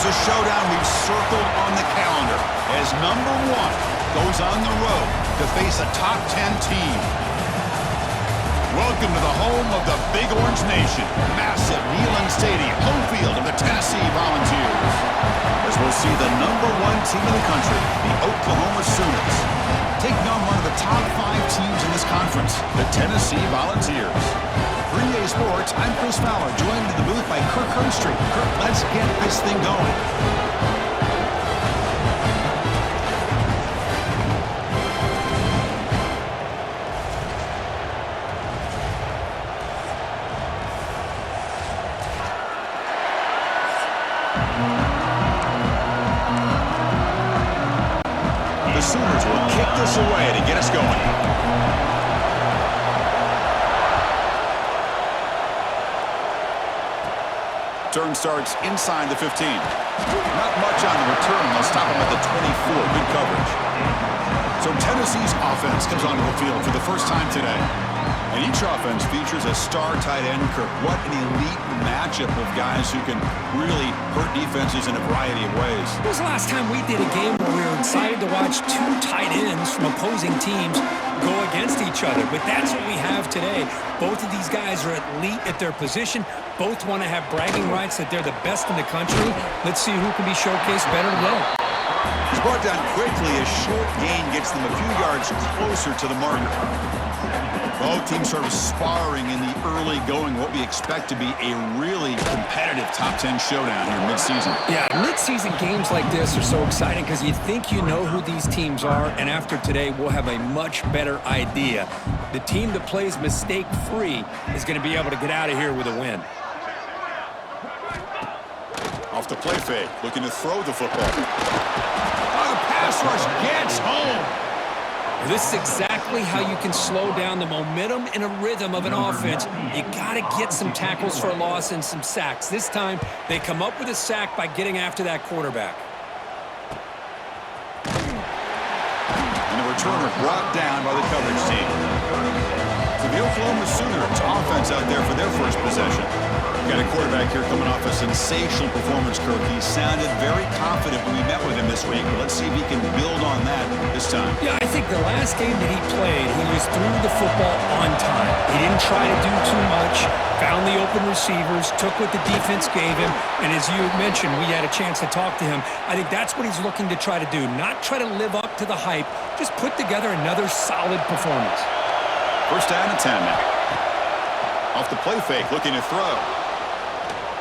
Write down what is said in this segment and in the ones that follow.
a showdown we've circled on the calendar as number 1 goes on the road to face a top 10 team. Welcome to the home of the Big Orange Nation. Massive Neyland Stadium, home field of the Tennessee Volunteers. As we'll see the number 1 team in the country, the Oklahoma Sooners, taking on one of the top 5 teams in this conference, the Tennessee Volunteers. For EA Sports, I'm Chris Fowler, joined in the booth by Kirk Herbstreit. Kirk, let's get this thing going. The Sooners will kick this away to get us going. Turn starts inside the 15. Not much on the return. They'll stop him at the 24. Good coverage. So Tennessee's offense comes onto the field for the first time today. And each offense features a star tight end, Kirk. What an elite matchup of guys who can really hurt defenses in a variety of ways. When was the last time we did a game where we were excited to watch 2 tight ends from opposing teams go against each other? But that's what we have today. Both of these guys are elite at their position. Both want to have bragging rights that they're the best in the country. Let's see who can be showcased better today. He's brought down quickly. A short gain gets them a few yards closer to the marker. Both teams sort of sparring in the early going, what we expect to be a really competitive top 10 showdown here mid-season. Yeah, mid-season games like this are so exciting because you think you know who these teams are, and after today, we'll have a much better idea. The team that plays mistake-free is going to be able to get out of here with a win. Off the play fake, looking to throw the football. Oh, the pass rush gets home. This is exactly how you can slow down the momentum and a rhythm of an offense. You got to get some tackles for a loss and some sacks. This time, they come up with a sack by getting after that quarterback. And the returner brought down by the coverage team. So the Oklahoma Sooners offense out there for their first possession. Got a quarterback here coming off a sensational performance, Kirk. He sounded very confident when we met with him this week. But let's see if he can build on that this time. Yeah, I think the last game that he played, he was threw the football on time. He didn't try to do too much, found the open receivers, took what the defense gave him, and as you mentioned, we had a chance to talk to him. I think that's what he's looking to try to do, not try to live up to the hype, just put together another solid performance. First down and 10 now. Off the play fake, looking to throw.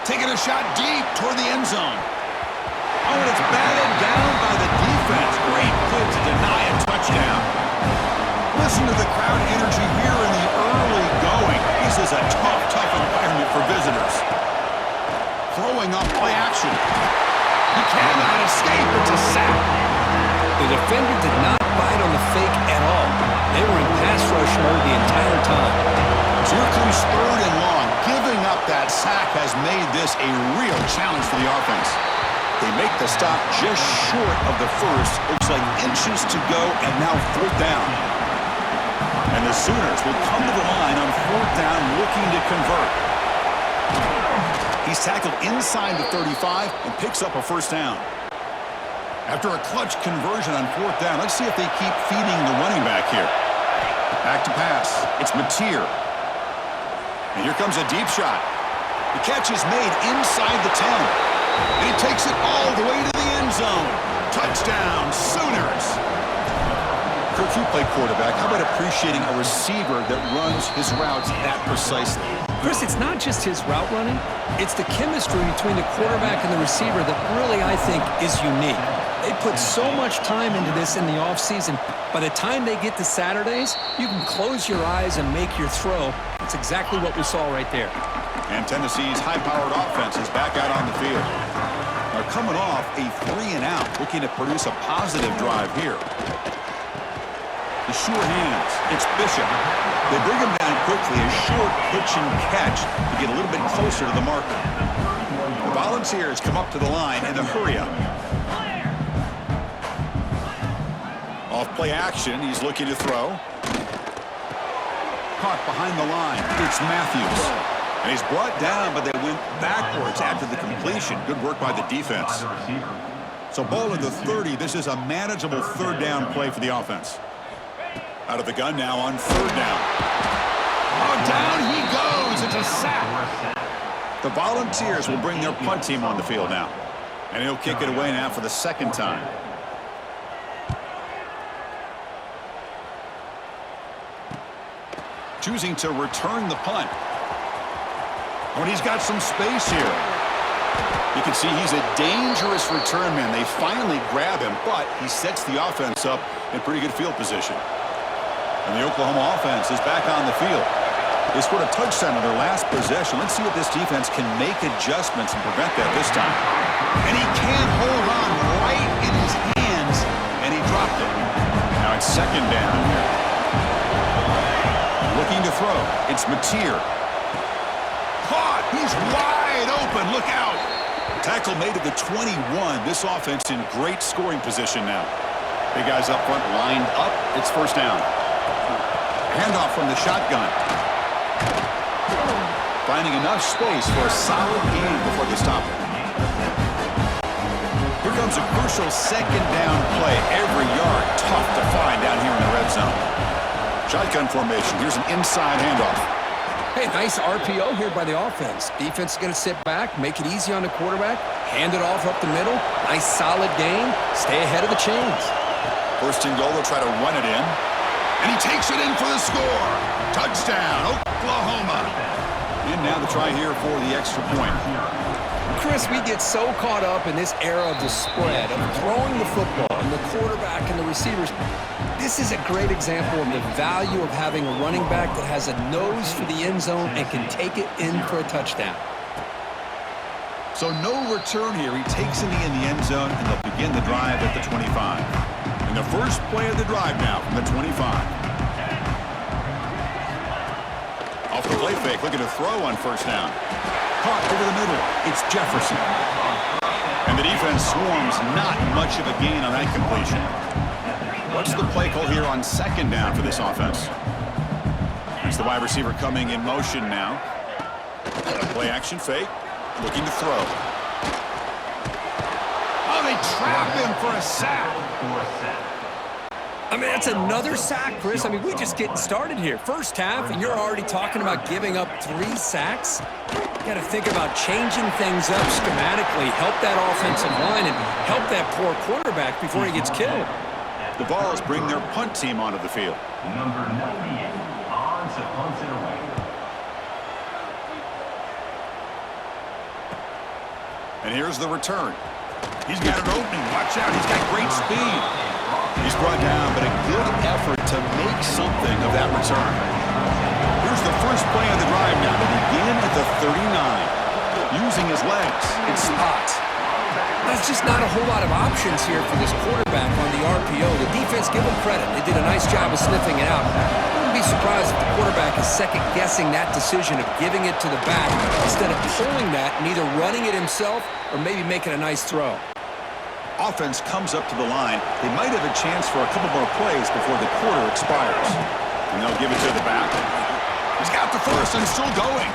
Taking a shot deep toward the end zone. Oh, and it's batted down by the defense. Great play to deny a touchdown. Listen to the crowd energy here in the early going. This is a tough environment for visitors. Throwing off play action. He cannot escape. It's a sack. The defender did not bite on the fake at all. They were in pass rush mode the entire time. So here comes 3rd and long. Giving up that sack has made this a real challenge for the offense. They make the stop just short of the first. Looks like inches to go, and now 4th down. And the Sooners will come to the line on 4th down, looking to convert. He's tackled inside the 35 and picks up a first down. After a clutch conversion on 4th down, let's see if they keep feeding the running back here. Back to pass. It's Mateer. And here comes a deep shot. The catch is made inside the 10. And he takes it all the way to the end zone. Touchdown, Sooners. Kirk, you play quarterback. How about appreciating a receiver that runs his routes that precisely? Chris, it's not just his route running. It's the chemistry between the quarterback and the receiver that really, I think, is unique. They put so much time into this in the offseason. By the time they get to Saturdays, you can close your eyes and make your throw. That's exactly what we saw right there. And Tennessee's high-powered offense is back out on the field. They're coming off a 3-and-out, looking to produce a positive drive here. The sure hands. It's Bishop. They bring him down quickly. A short pitch and catch to get a little bit closer to the marker. The Volunteers come up to the line in the hurry-up. Off play action, he's looking to throw. Caught behind the line. It's Matthews. And he's brought down, but they went backwards after the completion. Good work by the defense. So ball at the 30. This is a manageable third down play for the offense. Out of the gun now on third down. Oh, down he goes. It's a sack. The Volunteers will bring their punt team on the field now. And he'll kick it away now for the second time. Choosing to return the punt. When he's got some space here. You can see he's a dangerous return man. They finally grab him, but he sets the offense up in pretty good field position. And the Oklahoma offense is back on the field. They scored a touchdown on their last possession. Let's see if this defense can make adjustments and prevent that this time. And he can't hold on right in his hands, and he dropped it. Now it's second down here. Looking to throw. It's Mateer. Caught. He's wide open. Look out. Tackle made at the 21. This offense in great scoring position now. Big guys up front lined up. It's first down. Handoff from the shotgun. Finding enough space for a solid gain before they stop it. Here comes a crucial second down play. Every yard tough to find down here in the red zone. Shotgun formation. Here's an inside handoff. Hey, nice RPO here by the offense. Defense is going to sit back, make it easy on the quarterback, hand it off up the middle. Nice solid gain. Stay ahead of the chains. First and goal, they'll try to run it in. And he takes it in for the score. Touchdown, Oklahoma. And now the try here for the extra point. Chris, we get so caught up in this era of the spread, of throwing the football, and the quarterback and the receivers. This is a great example of the value of having a running back that has a nose for the end zone and can take it in for a touchdown. So no return here. He takes it in the end zone, and they'll begin the drive at the 25. And the first play of the drive now from the 25. Off the play fake, looking to throw on first down. Caught over the middle. It's Jefferson. And the defense swarms, not much of a gain on that completion. What's the play call here on second down for this offense? It's the wide receiver coming in motion now. Play action fake. Looking to throw. Oh, they trap him for a sack. I mean, that's another sack, Chris. I mean, we're just getting started here. First half, and you're already talking about giving up 3 sacks. You got to think about changing things up schematically, help that offensive line, and help that poor quarterback before he gets killed. The Vols bring their punt team onto the field. Number 98 on to punt it away. And here's the return. He's got an opening. Watch out. He's got great speed. He's brought down, but a good effort to make something of that return. Here's the first play of the drive now to begin at the 39. Using his legs. It's spot. There's just not a whole lot of options here for this quarterback on the RPO. The defense, give them credit. They did a nice job of sniffing it out. I wouldn't be surprised if the quarterback is second-guessing that decision of giving it to the back instead of pulling that and either running it himself or maybe making a nice throw. Offense comes up to the line. They might have a chance for a couple more plays before the quarter expires. And they'll give it to the back. He's got the first and still going.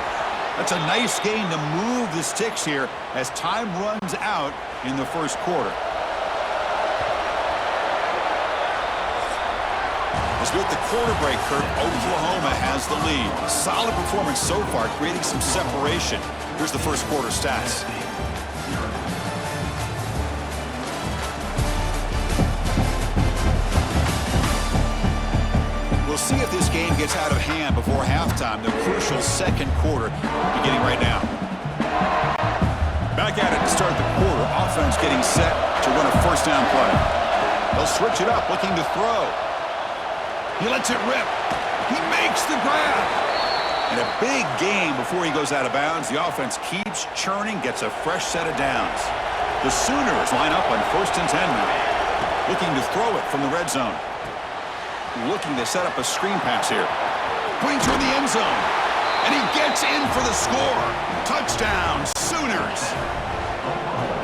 That's a nice gain to move the sticks here as time runs out in the first quarter. As with the quarter break, Kirk, Oklahoma has the lead. Solid performance so far, creating some separation. Here's the first quarter stats. We'll see if this game gets out of hand before halftime. The crucial second quarter beginning right now. Back at it to start the quarter. Offense getting set to run a first down play. They'll switch it up, looking to throw. He lets it rip. He makes the grab. And a big gain before he goes out of bounds. The offense keeps churning, gets a fresh set of downs. The Sooners line up on 1st and 10 now. Looking to throw it from the red zone. Looking to set up a screen pass here. Going toward the end zone. And he gets in for the score. Touchdown, Sooners.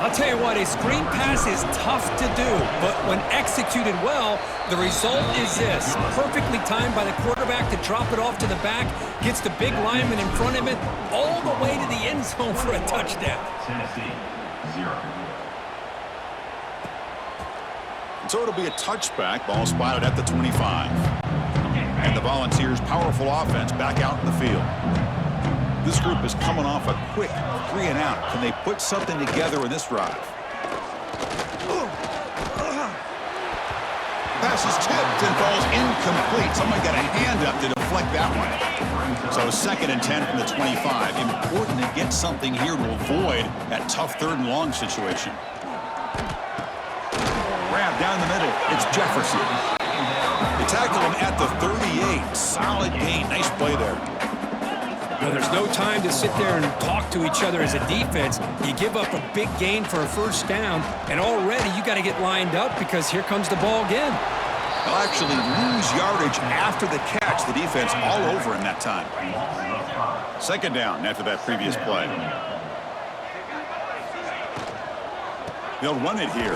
I'll tell you what, a screen pass is tough to do, but when executed well, the result is this. Perfectly timed by the quarterback to drop it off to the back, gets the big lineman in front of it, all the way to the end zone for a touchdown. Tennessee, 0. So it'll be a touchback. Ball spotted at the 25. And the Volunteers' powerful offense back out in the field. This group is coming off a quick 3-and-out. Can they put something together in this drive? Pass is tipped and falls incomplete. Someone got a hand up to deflect that one. So 2nd and 10 from the 25. Important to get something here to avoid that tough 3rd and long situation. Grab down the middle. It's Jefferson. They tackle him at the 38. Solid gain. Nice play there. Now, there's no time to sit there and talk to each other as a defense. You give up a big gain for a 1st down, and already you got to get lined up because here comes the ball again. They'll actually lose yardage after the catch. The defense all over him that time. 2nd down after that previous play. They'll run it here.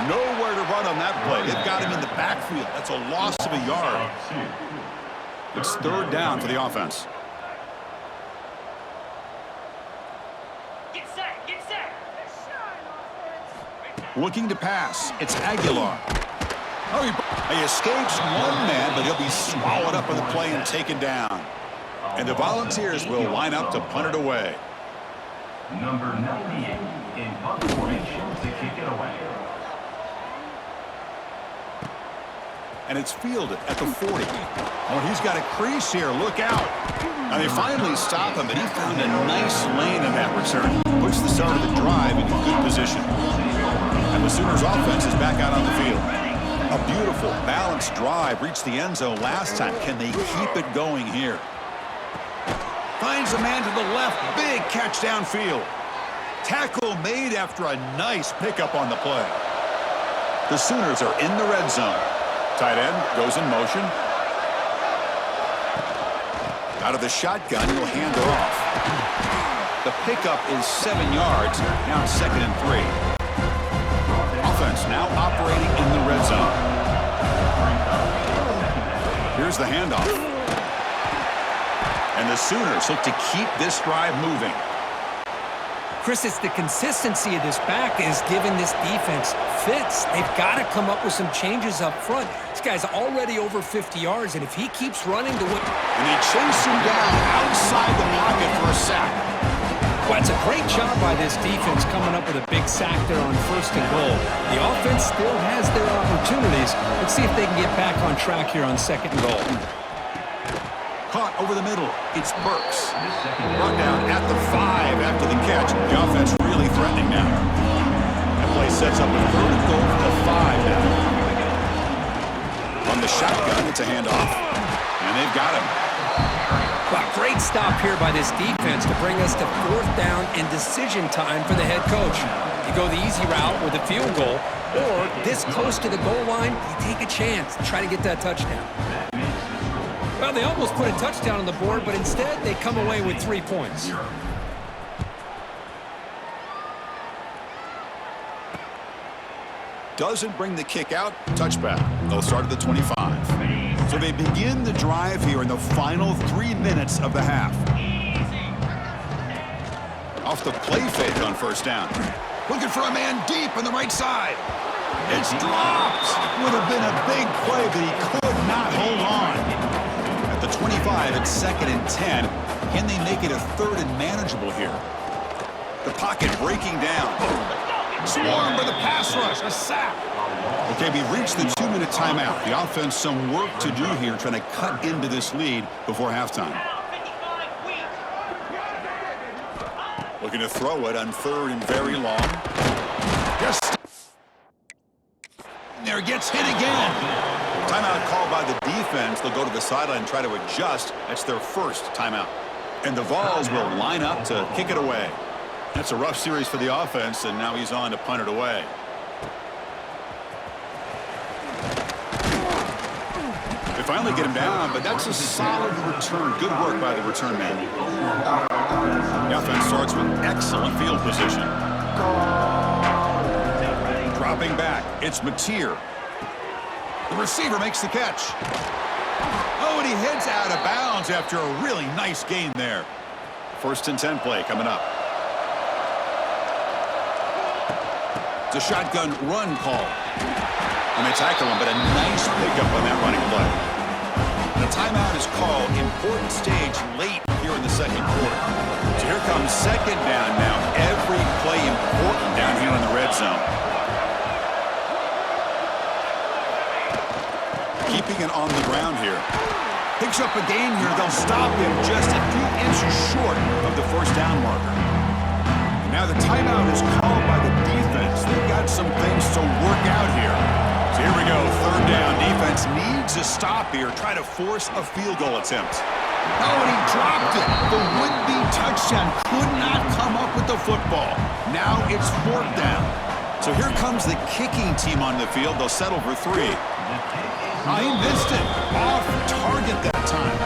Nowhere to run on that play. They've got him in the backfield. That's a loss of a yard. It's 3rd down for the offense. Looking to pass. It's Aguilar. Oh, he escapes one man, but he'll be swallowed up in the play and taken down. And the Volunteers will line up to punt it away. Number 98 in punt formation to kick it away. And it's fielded at the 40. Oh, he's got a crease here. Look out. Now they finally stop him, and he found a nice lane in that return. Puts the start of the drive in good position. And the Sooners offense is back out on the field. A beautiful, balanced drive reached the end zone last time. Can they keep it going here? Finds a man to the left. Big catch downfield. Tackle made after a nice pickup on the play. The Sooners are in the red zone. Tight end goes in motion. Out of the shotgun, he'll hand it off. The pickup is 7 yards. Now it's 2nd and 3. Offense now operating in the red zone. Here's the handoff. And the Sooners look to keep this drive moving. Chris, it's the consistency of this back is giving this defense fits. They've got to come up with some changes up front. This guy's already over 50 yards, and if he keeps running to what... And they chase him down outside the pocket for a sack. Well, it's a great job by this defense coming up with a big sack there on 1st and goal. The offense still has their opportunities. Let's see if they can get back on track here on 2nd and goal. Caught over the middle. It's Burks. Brought down at the 5 after the catch. The offense really threatening now. That play sets up a 3rd and goal from the 5 now. On the shotgun, it's a handoff. And they've got him. Well, great stop here by this defense to bring us to 4th down and decision time for the head coach. You go the easy route with a field goal, or this close to the goal line, you take a chance and try to get that touchdown. Well, they almost put a touchdown on the board, but instead they come away with 3 points. Doesn't bring the kick out. Touchback. They'll start at the 25. So they begin the drive here in the final 3 minutes of the half. Off the play fake on 1st down. Looking for a man deep on the right side. It's dropped. Would have been a big play, but he could not hold on. At the 25, it's 2nd and 10. Can they make it a 3rd and manageable here? The pocket breaking down. Swarmed by the pass rush. A sack. Okay, we reached the 2-minute timeout. The offense some work to do here trying to cut into this lead before halftime. Looking to throw it on 3rd and very long. Just there, gets hit again. Timeout called by the defense. They'll go to the sideline and try to adjust. That's their 1st timeout. And the Vols will line up to kick it away. That's a rough series for the offense, and now he's on to punt it away. They finally get him down, but that's a solid return. Good work by the return man. The offense starts with excellent field position. Dropping back, it's Mateer. The receiver makes the catch. Oh, and he heads out of bounds after a really nice gain there. 1st and 10 play coming up. It's a shotgun run call. And they tackle him, but a nice pickup on that running play. And a timeout is called. Important stage late here in the 2nd quarter. So here comes 2nd down now. Every play important down here in the red zone. Keeping it on the ground here. Picks up a gain here. They'll stop him just a few inches short of the 1st down marker. And now the timeout is called by the defense. They've got some things to work out here. So here we go. 3rd down. Defense needs a stop here. Try to force a field goal attempt. Oh, and he dropped it. The would-be touchdown could not come up with the football. Now it's 4th down. So here comes the kicking team on the field. They'll settle for 3. He missed it. Off target that time.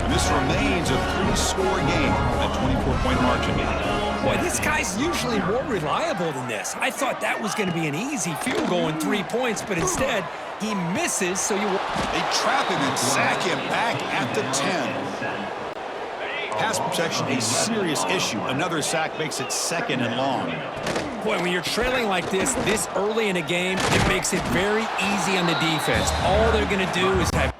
And this remains a 3-score game at 24-point margin. Boy, this guy's usually more reliable than this. I thought that was going to be an easy field goal in 3 points, but instead, he misses, so you... They trap him and sack him back at the 10. Pass protection, a serious issue. Another sack makes it 2nd and long. Boy, when you're trailing like this early in a game, it makes it very easy on the defense. All they're going to do is have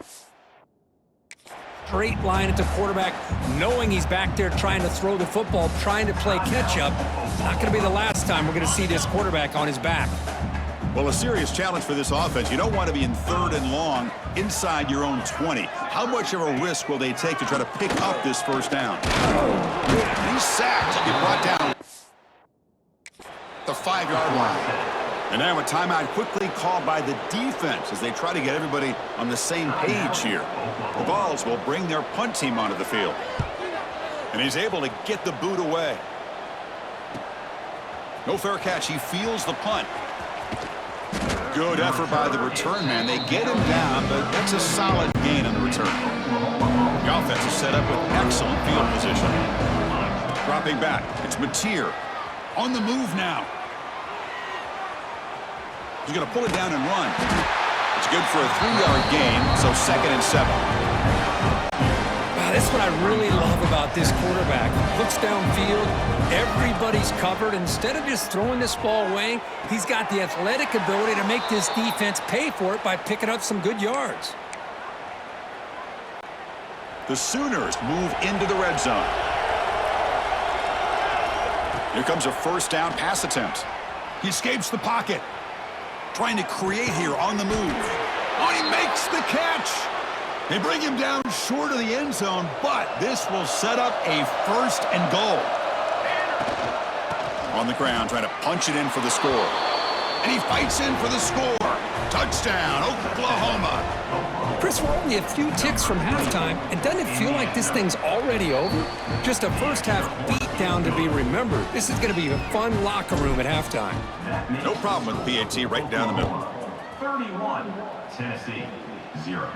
straight line at the quarterback, knowing he's back there trying to throw the football, trying to play catch-up. Not going to be the last time we're going to see this quarterback on his back. Well, a serious challenge for this offense. You don't want to be in 3rd and long inside your own 20. How much of a risk will they take to try to pick up this 1st down? He's sacked. He'll be brought down the 5-yard line. And now a timeout quickly called by the defense as they try to get everybody on the same page here. The Vols will bring their punt team onto the field. And he's able to get the boot away. No fair catch. He feels the punt. Good effort by the return man. They get him down, but that's a solid gain on the return. The offense is set up with excellent field position. Dropping back, it's Mateer. On the move now. He's going to pull it down and run. It's good for a 3-yard gain, so 2nd and 7. Wow, that's what I really love about this quarterback. Looks downfield, everybody's covered. Instead of just throwing this ball away, he's got the athletic ability to make this defense pay for it by picking up some good yards. The Sooners move into the red zone. Here comes a 1st down pass attempt. He escapes the pocket. Trying to create here on the move. Oh, he makes the catch. They bring him down short of the end zone, but this will set up a 1st and goal. On the ground, trying to punch it in for the score. And he fights in for the score. Touchdown, Oklahoma. Chris, we're only a few ticks from halftime, and doesn't it feel like this thing's already over? Just a 1st half beatdown to be remembered. This is going to be a fun locker room at halftime. No problem with PAT right down the middle. 31, Tennessee, 0.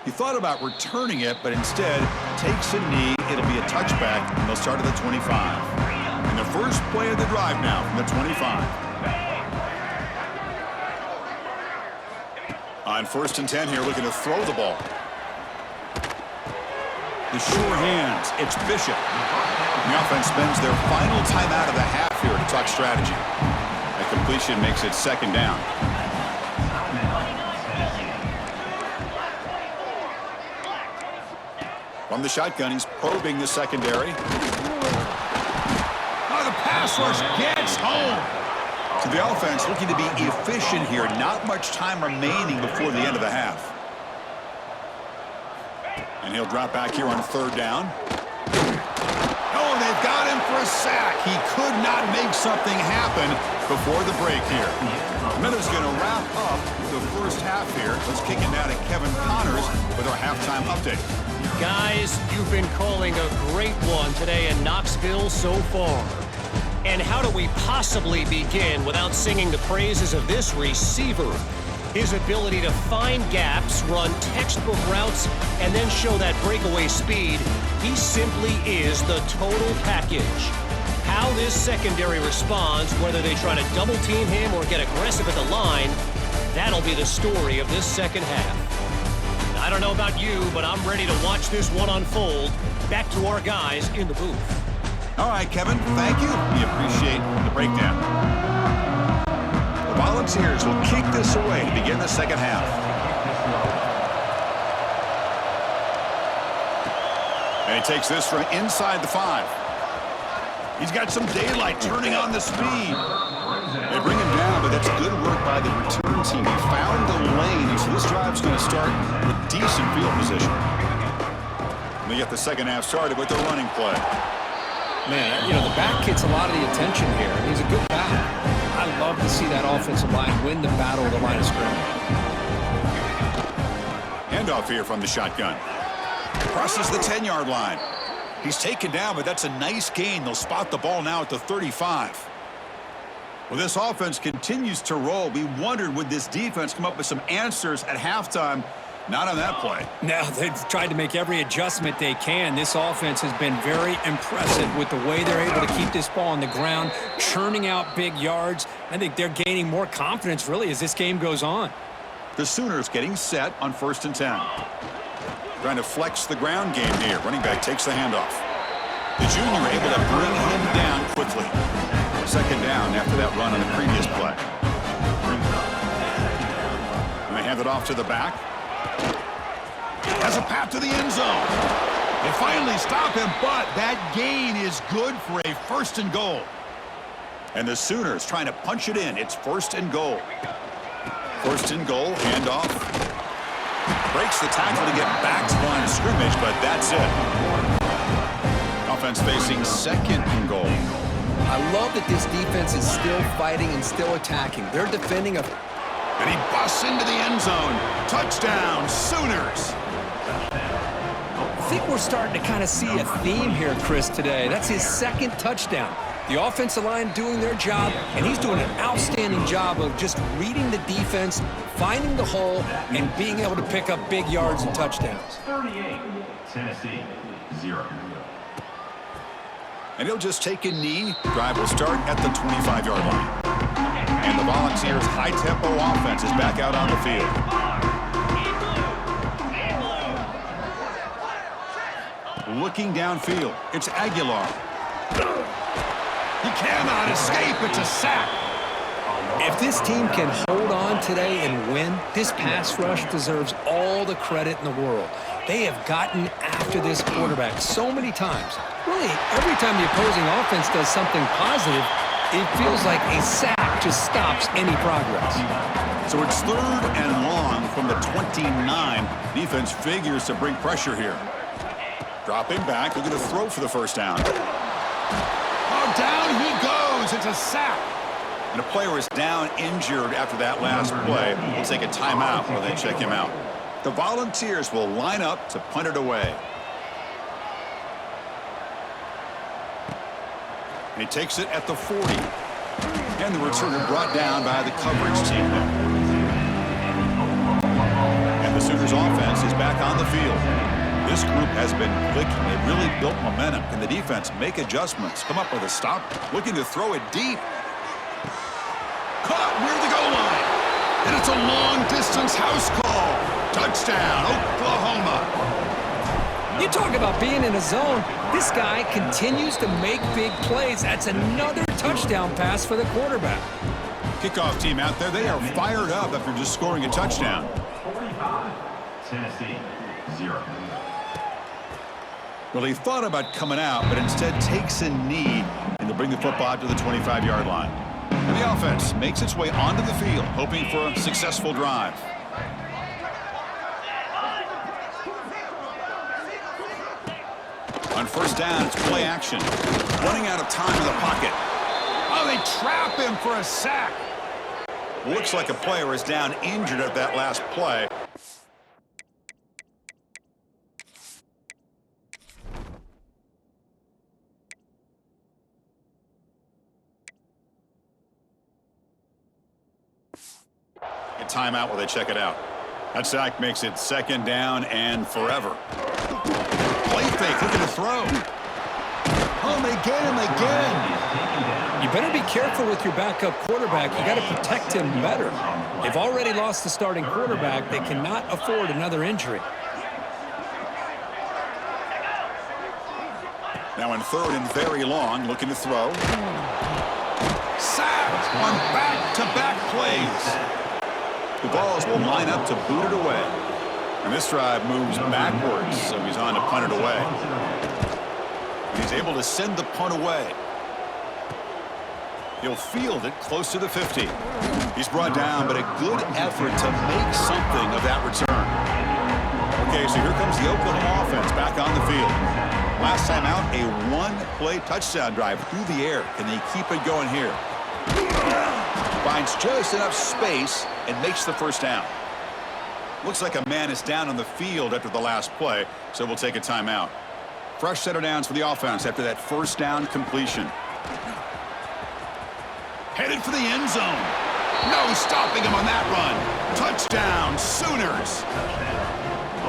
He thought about returning it, but instead takes a knee. It'll be a touchback, and they'll start at the 25. And the first play of the drive now from the 25. On 1st and 10 here, looking to throw the ball. The sure hands, it's Bishop. The offense spends their final timeout of the half here to talk strategy. That completion makes it 2nd down. From the shotgun, he's probing the secondary. Oh, the pass rush gets home. So the offense looking to be efficient here. Not much time remaining before the end of the half. And he'll drop back here on 3rd down. Oh, they've got him for a sack. He could not make something happen before the break here. Miller's going to wrap up the 1st half here. Let's kick it now to Kevin Connors with our halftime update. Guys, you've been calling a great one today in Knoxville so far. And how do we possibly begin without singing the praises of this receiver? His ability to find gaps, run textbook routes, and then show that breakaway speed. He simply is the total package. How this secondary responds, whether they try to double-team him or get aggressive at the line, that'll be the story of this second half. I don't know about you, but I'm ready to watch this one unfold. Back to our guys in the booth. All right, Kevin, thank you. We appreciate the breakdown. The Volunteers will kick this away to begin the second half. And he takes this from inside the 5. He's got some daylight turning on the speed. They bring him down, but that's good work by the return team. He found the lane, and so this drive's going to start with decent field position. And they get the second half started with their running play. Man, you know, the back gets a lot of the attention here. He's a good back. I love to see that offensive line win the battle of the line of scrimmage. Handoff here from the shotgun. Crosses the 10-yard line. He's taken down, but that's a nice gain. They'll spot the ball now at the 35. Well, this offense continues to roll. We wondered, would this defense come up with some answers at halftime? Not on that play. Now, they've tried to make every adjustment they can. This offense has been very impressive with the way they're able to keep this ball on the ground, churning out big yards. I think they're gaining more confidence, really, as this game goes on. The Sooners getting set on 1st and 10. Trying to flex the ground game here. Running back takes the handoff. The junior able to bring him down quickly. Second down after that run on the previous play. And they hand it off to the back. Has a path to the end zone. They finally stop him, but that gain is good for a 1st and goal. And the Sooners trying to punch it in. It's 1st and goal. 1st and goal, handoff. Breaks the tackle to get back to the line of scrimmage, but that's it. Offense facing 2nd and goal. I love that this defense is still fighting and still attacking. They're defending a... And he busts into the end zone. Touchdown, Sooners. I think we're starting to kind of see a theme here, Chris, today. That's his 2nd touchdown. The offensive line doing their job, and he's doing an outstanding job of just reading the defense, finding the hole, and being able to pick up big yards and touchdowns. 38, Tennessee, 0. And he'll just take a knee. Drive will start at the 25-yard line. And the Volunteers' high-tempo offense is back out on the field. Looking downfield, it's Aguilar. He cannot escape. It's a sack. If this team can hold on today and win, this pass rush deserves all the credit in the world. They have gotten after this quarterback so many times. Really, every time the opposing offense does something positive, it feels like a sack just stops any progress. So it's 3rd and long from the 29. Defense figures to bring pressure here. Dropping back, looking to throw for the 1st down. Oh, down he goes. It's a sack. And a player is down injured after that last play. We'll take a timeout while they check him out. The Volunteers will line up to punt it away. And he takes it at the 40. And the returner brought down by the coverage team there. And the Sooners offense is back on the field. This group has been clicking. They've really built momentum. Can the defense make adjustments? Come up with a stop. Looking to throw it deep. Caught near the goal line. And it's a long-distance house call. Touchdown, Oklahoma. You talk about being in a zone. This guy continues to make big plays. That's another touchdown pass for the quarterback. Kickoff team out there. They are fired up after just scoring a touchdown. 45, Tennessee, 0. Well, he thought about coming out, but instead takes a knee, and they'll bring the football out to the 25-yard line. And the offense makes its way onto the field, hoping for a successful drive. On 1st down, it's play action. Running out of time in the pocket. Oh, they trap him for a sack. Looks like a player is down injured at that last play. A timeout while they check it out. That sack makes it 2nd down and forever. Play fake, looking to throw. Oh, they get him again. You better be careful with your backup quarterback. You got to protect him better. They've already lost the starting quarterback. They cannot afford another injury. Now in third and very long, looking to throw. Sacked on back-to-back plays. The Vols will line up to boot it away. And this drive moves backwards, so he's on to punt it away. He's able to send the punt away. He'll field it close to the 50. He's brought down, but a good effort to make something of that return. Okay, so here comes the Oklahoma offense back on the field. Last time out, a one-play touchdown drive through the air. Can they keep it going here? Finds just enough space and makes the first down. Looks like a man is down on the field after the last play, so we'll take a timeout. Fresh set of downs for the offense after that first down completion. Headed for the end zone. No stopping him on that run. Touchdown, Sooners.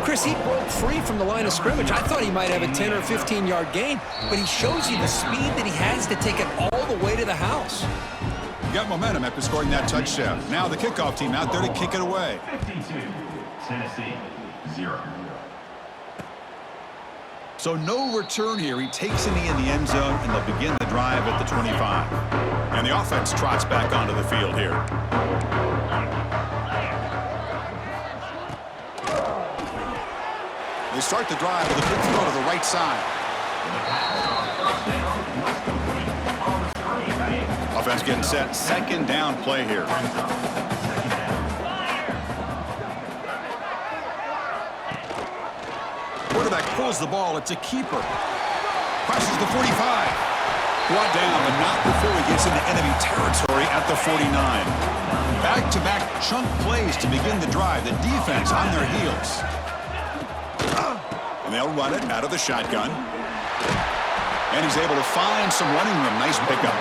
Chris, he broke free from the line of scrimmage. I thought he might have a 10 or 15-yard gain, but he shows you the speed that he has to take it all the way to the house. He got momentum after scoring that touchdown. Now the kickoff team out there to kick it away. 52, Tennessee, 0. So no return here. He takes it in the end zone, and they'll begin the drive at the 25. And the offense trots back onto the field here. They start the drive with a quick throw to the right side. Offense getting set. Second down play here. Quarterback pulls the ball. It's a keeper. Crosses the 45. Brought down, but not before he gets into enemy territory at the 49. Back-to-back chunk plays to begin the drive. The defense on their heels. And they'll run it out of the shotgun. And he's able to find some running room. Nice pickup.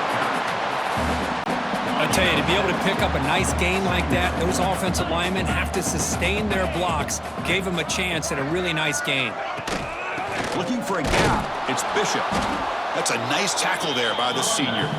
I tell you, to be able to pick up a nice gain like that, those offensive linemen have to sustain their blocks. Gave him a chance at a really nice gain. Looking for a gap. It's Bishop. That's a nice tackle there by the senior.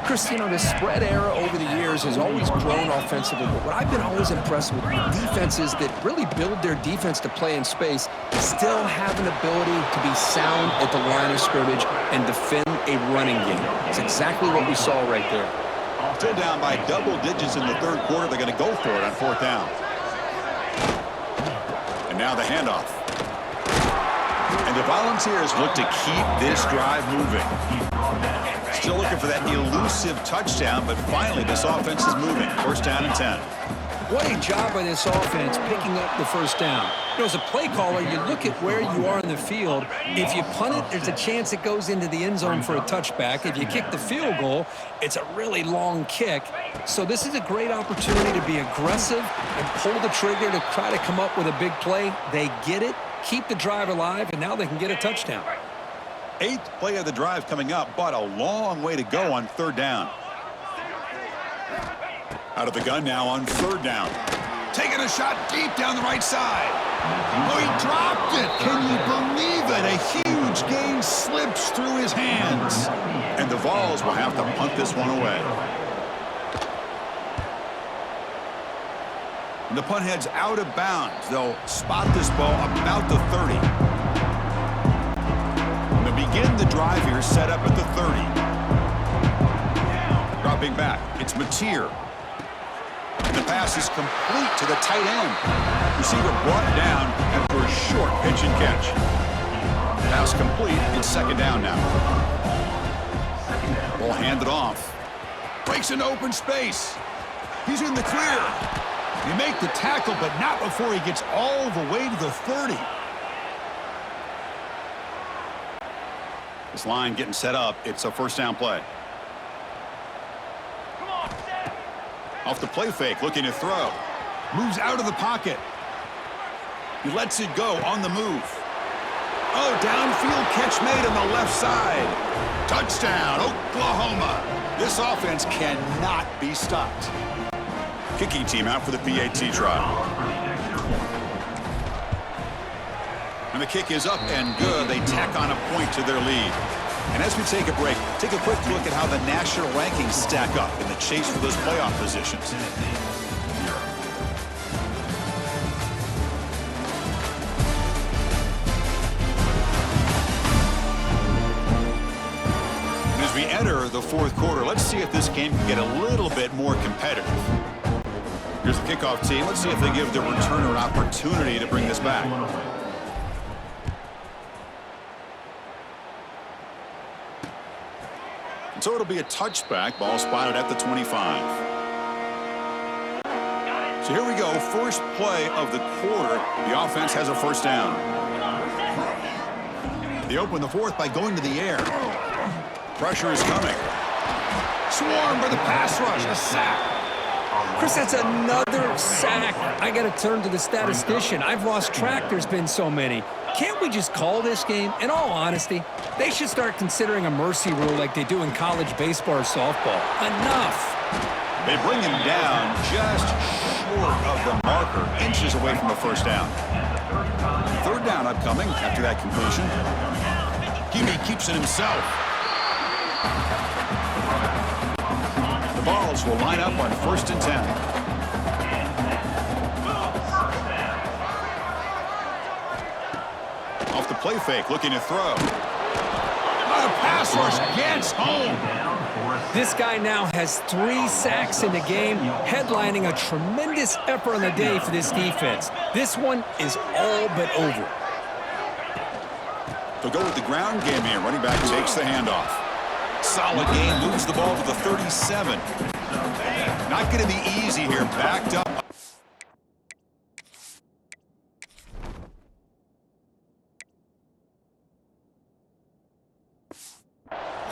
Chris, you know, the spread era over the years has always grown offensively, but what I've been always impressed with defenses that really build their defense to play in space still have an ability to be sound at the line of scrimmage and defend a running game. It's exactly what we saw right there. Still down by double digits in the third quarter. They're going to go for it on fourth down. And now the handoff. And the Volunteers look to keep this drive moving. Still looking for that elusive touchdown, but finally this offense is moving. First down and 10. What a job by this offense picking up the first down. You know, as a play caller, you look at where you are in the field. If you punt it, there's a chance it goes into the end zone for a touchback. If you kick the field goal, it's a really long kick. So this is a great opportunity to be aggressive and pull the trigger to try to come up with a big play. They get it, keep the drive alive, and now they can get a touchdown. 8th play of the drive coming up, but a long way to go on third down. Out of the gun now on third down. Taking a shot deep down the right side. Oh, he dropped it. Can you believe it? A huge gain slips through his hands. And the Vols will have to punt this one away. And the punt heads out of bounds. They'll spot this ball about the 30. And they'll begin the drive here, set up at the 30. Dropping back, it's Mateer. The pass is complete to the tight end. Receiver brought down after a short pitch and catch. Pass complete. It's second down now. Ball handed off. Breaks into open space. He's in the clear. He make the tackle, but not before he gets all the way to the 30. This line getting set up. It's a first down play. Off the play fake, looking to throw. Moves out of the pocket. He lets it go on the move. Oh, downfield catch made on the left side. Touchdown, Oklahoma. This offense cannot be stopped. Kicking team out for the PAT trial. And the kick is up and good. They tack on a point to their lead. And as we take a break, take a quick look at how the national rankings stack up in the chase for those playoff positions. And as we enter the fourth quarter, let's see if this game can get a little bit more competitive. Here's the kickoff team. Let's see if they give their returner an opportunity to bring this back. So it'll be a touchback. Ball spotted at the 25. So here we go. First play of the quarter. The offense has a first down. They open the fourth by going to the air. Pressure is coming. Swarmed by the pass rush. A sack. Chris, that's another sack. I got to turn to the statistician. I've lost track. There's been so many. Can't we just call this game? In all honesty, they should start considering a mercy rule like they do in college baseball or softball. Enough. They bring him down just short of the marker, inches away from the first down. Third down upcoming after that completion. Hebe keeps it himself. The Vols will line up on 1st and 10. Off the play fake, looking to throw. The pass rush gets home. This guy now has 3 sacks in the game, headlining a tremendous effort on the day for this defense. This one is all but over. They'll go with the ground game here. Running back takes the handoff. Solid game, moves the ball to the 37. Not going to be easy here, backed up.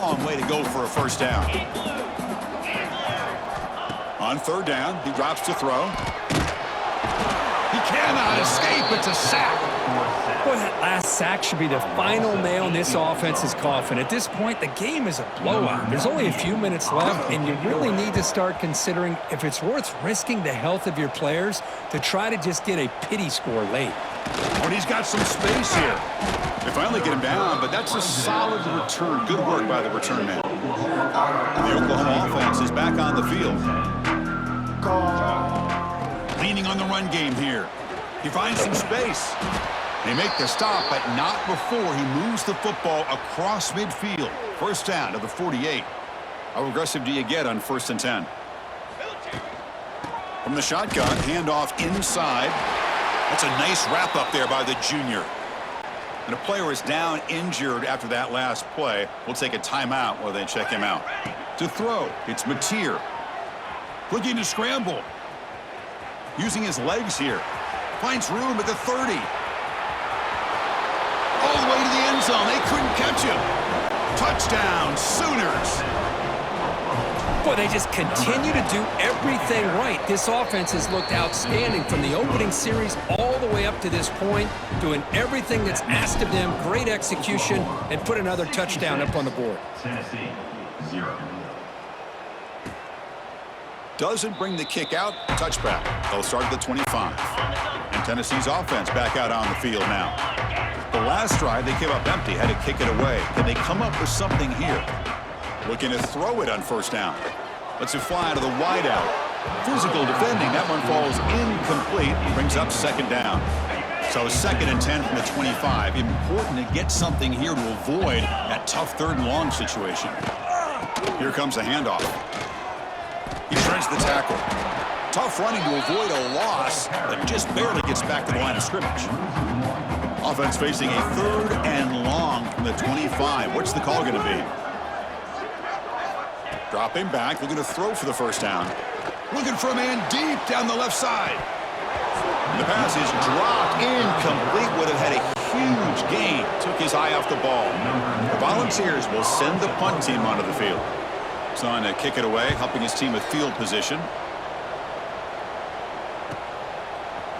Long way to go for a first down. On third down, he drops to throw. He cannot escape. It's a sack. Boy, that last sack should be the final nail in this offense's coffin. At this point, the game is a blowout. There's only a few minutes left, and you really need to start considering if it's worth risking the health of your players to try to just get a pity score late. But he's got some space here. They finally get him down, but that's a solid return. Good work by the return man. The Oklahoma offense is back on the field. Leaning on the run game here. He finds some space. They make the stop, but not before he moves the football across midfield. First down to the 48. How aggressive do you get on 1st and 10? From the shotgun, handoff inside. That's a nice wrap up there by the junior. And a player is down injured after that last play. We'll take a timeout while they check him out. To throw, it's Mateer. Looking to scramble. Using his legs here. Finds room at the 30. All the way to the end zone. They couldn't catch him. Touchdown, Sooners. Boy, they just continue to do everything right. This offense has looked outstanding from the opening series all the way up to this point, doing everything that's asked of them, great execution, and put another touchdown up on the board. Tennessee, 0. Doesn't bring the kick out. Touchback. They'll start at the 25. And Tennessee's offense back out on the field now. The last drive, they came up empty, had to kick it away. Can they come up with something here? Looking to throw it on first down. Lets it fly to the wideout. Physical defending. That one falls incomplete. Brings up second down. So 2nd and 10 from the 25. Important to get something here to avoid that tough 3rd and long situation. Here comes the handoff. He shreds the tackle. Tough running to avoid a loss, but just barely gets back to the line of scrimmage. Offense facing a 3rd and long from the 25. What's the call going to be? Dropping back, looking to throw for the first down. Looking for a man deep down the left side. And the pass is dropped, incomplete. Would have had a huge gain. Took his eye off the ball. The Volunteers will send the punt team onto the field. He's on to kick it away, helping his team with field position.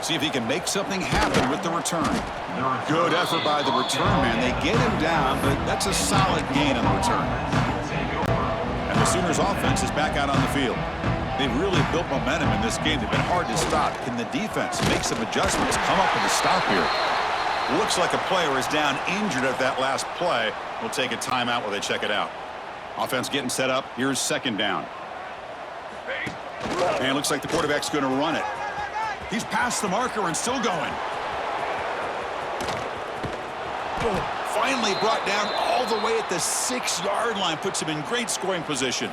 See if he can make something happen with the return. Good effort by the return man. They get him down, but that's a solid gain on the return. And the Sooners offense is back out on the field. They've really built momentum in this game. They've been hard to stop. Can the defense make some adjustments, come up with a stop here? Looks like a player is down injured at that last play. We'll take a timeout while they check it out. Offense getting set up. Here's second down. And it looks like the quarterback's going to run it. He's past the marker and still going. Finally brought down all the way at the 6-yard line. Puts him in great scoring position.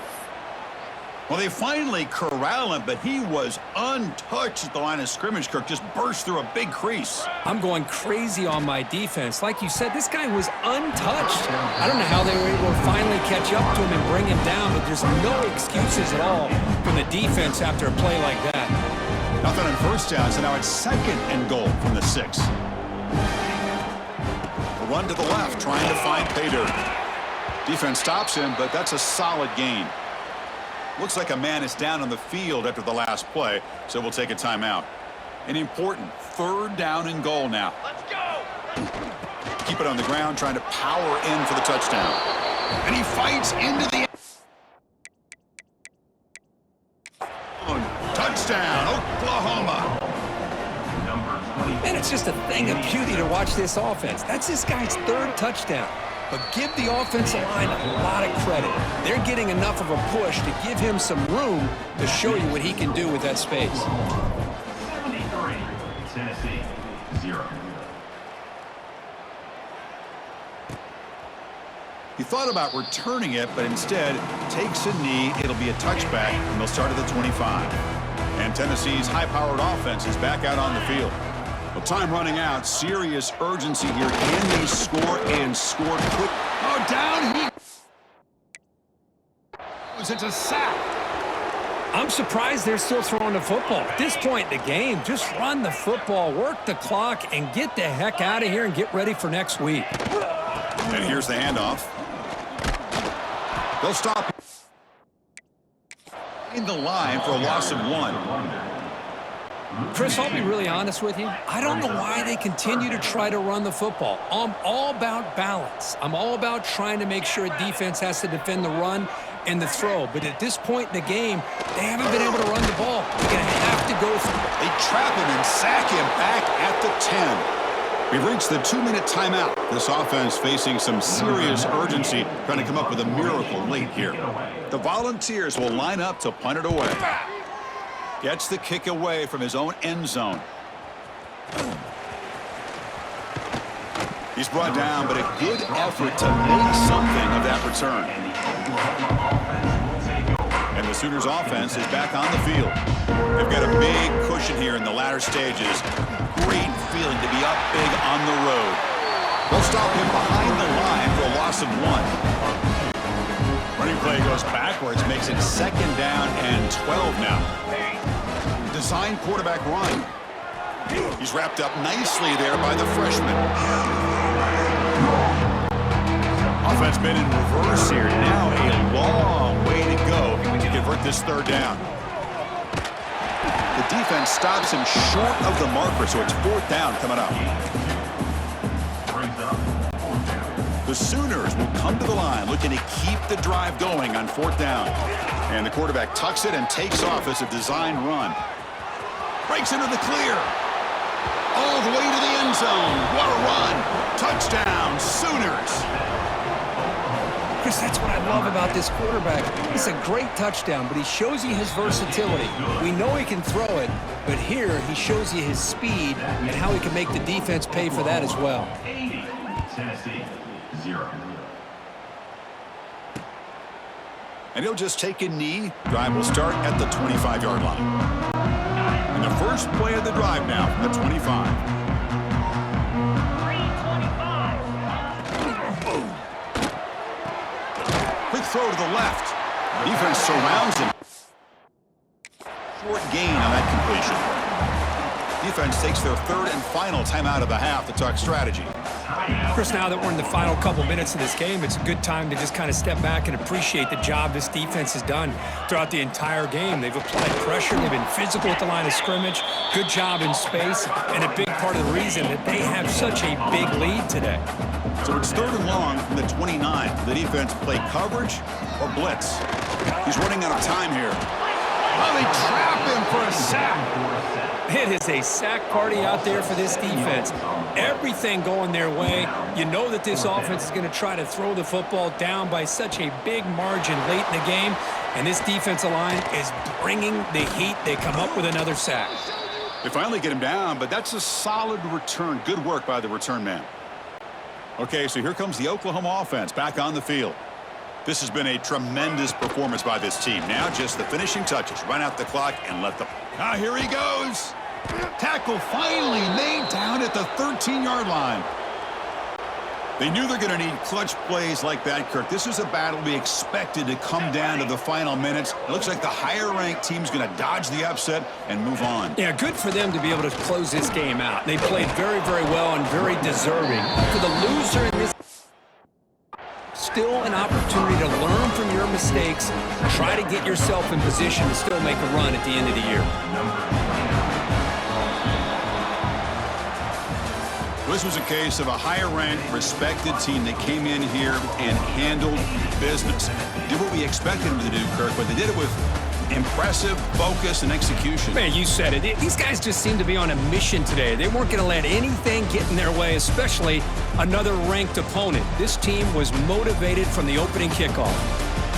Well, they finally corral him, but he was untouched at the line of scrimmage. Kirk just burst through a big crease. I'm going crazy on my defense. Like you said, this guy was untouched. I don't know how they were able to finally catch up to him and bring him down, but there's no excuses at all from the defense after a play like that. Nothing on first down, so now it's second and goal from the 6. The run to the left, trying to find pay dirt. Defense stops him, but that's a solid gain. Looks like a man is down on the field after the last play, so we'll take a timeout. An important third down and goal now. Let's go! Keep it on the ground, trying to power in for the touchdown. And he fights into the touchdown, Oklahoma. Man, it's just a thing of beauty to watch this offense. That's this guy's 3rd touchdown. But give the offensive line a lot of credit. They're getting enough of a push to give him some room to show you what he can do with that space. 73, Tennessee, 0. He thought about returning it, but instead takes a knee. It'll be a touchback, and they'll start at the 25. And Tennessee's high-powered offense is back out on the field. Well, time running out. Serious urgency here. Can they score and score quick? Oh, down he goes. It's a sack. I'm surprised they're still throwing the football. At this point in the game, just run the football, work the clock, and get the heck out of here and get ready for next week. And here's the handoff. They'll stop in the line for a loss of 1. Chris, I'll be really honest with you. I don't know why they continue to try to run the football. I'm all about balance. I'm all about trying to make sure a defense has to defend the run and the throw. But at this point in the game, they haven't been able to run the ball. They're going to have to go through. They trap him and sack him back at the 10. We've reached the 2-minute timeout. This offense facing some serious urgency, trying to come up with a miracle late here. The Volunteers will line up to punt it away. Gets the kick away from his own end zone. He's brought down, but a good effort to make something of that return. And the Sooners offense is back on the field. They've got a big cushion here in the latter stages. Great feeling to be up big on the road. They'll stop him behind the line for a loss of 1. Running play goes backwards, makes it second down and 12 now. Design quarterback run. He's wrapped up nicely there by the freshman. Offense been in reverse here. Now a long way to go to convert this third down. The defense stops him short of the marker, so it's 4th down coming up. The Sooners will come to the line looking to keep the drive going on 4th down. And the quarterback tucks it and takes off as a design run. Breaks into the clear. All the way to the end zone. What a run. Touchdown, Sooners. Chris, that's what I love about this quarterback. It's a great touchdown, but he shows you his versatility. We know he can throw it, but here he shows you his speed and how he can make the defense pay for that as well. 80, Tennessee, 0. And he'll just take a knee. Drive will start at the 25-yard line. And the first play of the drive now from the 25. Quick throw to the left. Defense surrounds him. Short gain on that completion. Defense takes their 3rd and final timeout of the half to talk strategy. Chris, now that we're in the final couple minutes of this game, it's a good time to just kind of step back and appreciate the job this defense has done throughout the entire game. They've applied pressure. They've been physical at the line of scrimmage. Good job in space, and a big part of the reason that they have such a big lead today. So it's 3rd and long from the 29. The defense play coverage or blitz. He's running out of time here. Oh, they trap him for a sack. It is a sack party out there for this defense. Everything going their way. You know that this offense is going to try to throw the football down by such a big margin late in the game, and this defensive line is bringing the heat. They come up with another sack. They finally get him down, but that's a solid return. Good work by the return man. Okay, so here comes the Oklahoma offense back on the field. This has been a tremendous performance by this team. Now just the finishing touches. Run out the clock and let them. Now here he goes. Tackle finally made down at the 13-yard line. They knew they're going to need clutch plays like that, Kirk. This is a battle we expected to come down to the final minutes. It looks like the higher-ranked team's going to dodge the upset and move on. Yeah, good for them to be able to close this game out. They played very, very well and very deserving. For the loser in this, still an opportunity to learn from your mistakes, try to get yourself in position to still make a run at the end of the year. This was a case of a higher-ranked, respected team that came in here and handled business. Did what we expected them to do, Kirk, but they did it with impressive focus and execution. Man, you said it. These guys just seem to be on a mission today. They weren't going to let anything get in their way, especially another ranked opponent. This team was motivated from the opening kickoff.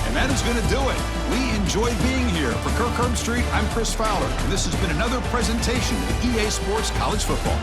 And that is going to do it. We enjoyed being here. For Kirk Herbstreit, I'm Chris Fowler, and this has been another presentation of EA Sports College Football.